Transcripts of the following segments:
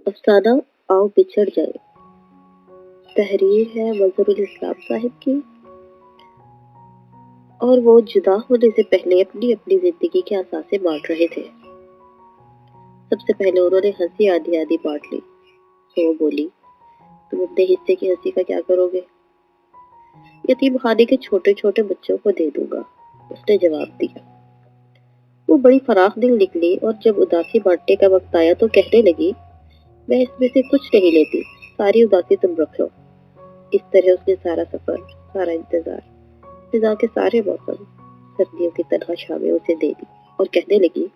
افسانہ آؤ بچھڑ جائے، تحریر ہے مظہر الاسلام صاحب کی، اور وہ جدا ہونے سے پہلے اپنی اپنی زندگی کے اثاثے بانٹ رہے تھے۔ سب سے پہلے انہوں نے ہنسی آدھی آدھی بانٹ لی تو وہ بولی، تم اپنے حصے کی ہنسی کا کیا کرو گے؟ یتیم خانے کے چھوٹے چھوٹے بچوں کو دے دوں گا، اس نے جواب دیا۔ وہ بڑی فراخ دل نکلی اور جب اداسی بانٹنے کا وقت آیا تو کہنے لگی، میں اس میں سے کچھ نہیں لیتی، ساری اداسی تم رکھ لو۔ اس طرح اس نے سارا سفر، سارا انتظار، فضا کے سارے موسم، سردیوں کی تنہا شامیں اسے دے دی اور کہنے لگی،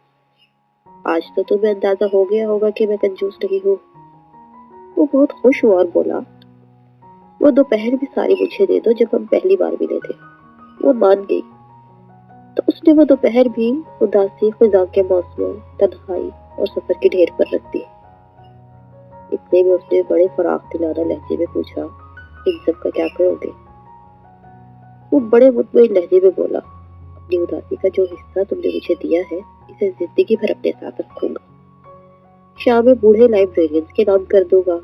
آج تو تمہیں اندازہ ہو گیا ہوگا کہ میں کنجوس نہیں ہوں۔ وہ بہت خوش ہوا اور بولا، وہ دوپہر بھی ساری مجھے دے دو جب ہم پہلی بار ملے تھے۔ وہ مان گئی، تو اس نے وہ دوپہر بھی اداسی، خزاں کے موسموں، تنہائی اور سفر کے ڈھیر پر رکھ دی۔ اتنے میں اس نے بڑے فراخ دلانہ لہجے میں پوچھا، ان سب کا کیا کرو گے؟ وہ بڑے مطمئن لہجے میں بولا، اپنی اداسی کا جو حصہ تم نے مجھے دیا ہے اسے زندگی بھر اپنے ساتھ رکھوں گا، شام میں بوڑھے لائبریرینز کے نام کر دوں گا،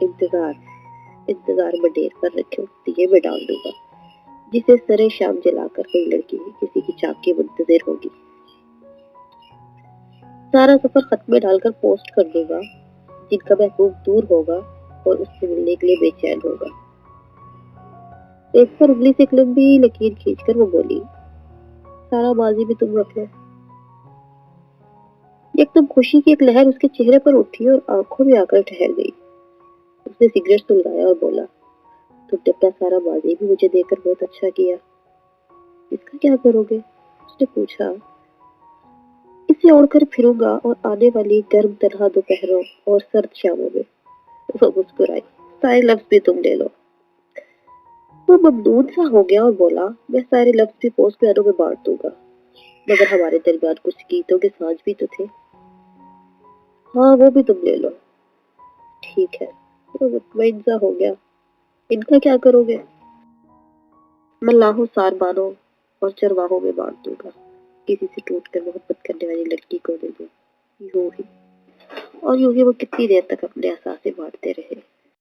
انتظار میں ڈیر پر رکھے دیے میں ڈال دوں گا، جسے سرے شام جلا کر کوئی لڑکی کسی کی چاک کی منتظر ہوگی، سارا سفر خط میں ڈال کر پوسٹ کر دوں گا، جن کا محبوب دور ہوگا اور اس سے ملنے کے لیے بے چین ہوگا۔ ایک پر انگلی سے ایک لمبی لکیر کھینچ کر وہ بولی، سارا ماضی بھی تم رکھ لو۔ ایک دم خوشی کی ایک لہر اس کے چہرے پر اٹھی اور آنکھوں میں آ کر ٹھہر گئی۔ اس نے سگریٹ سلگایا اور بولا، تم نے اپنا سارا ماضی بھی مجھے دے کر بہت اچھا کیا، اس کا کیا کرو گے؟ اس نے پوچھا۔ اسے اوڑھ کر پھروں گا اور آنے والی گرم تنہا دوپہروں اور سرد شاموں میں۔ وہ مسکرائی، سارے لفظ بھی تم لے لو۔ وہ ممنون سا ہو گیا اور بولا، میں سارے لفظ بھی پوسٹ مینوں میں بانٹ دوں گا، مگر ہمارے درمیان کچھ گیتوں کے سانز بھی تو تھے۔ ہاں وہ بھی تم لے لو۔ ٹھیک ہے۔ وہ مطمئن سا ہو گیا، ان کا کیا کرو گے؟ ملاحوں ساربانوں اور چرواہوں میں بانٹ دوں گا، کسی سے ٹوٹ کر محبت کرنے والی لڑکی کو دے دوں، یوں ہی اور یوں ہی وہ کتنی دیر تک اپنے احساسے بانٹتے رہے۔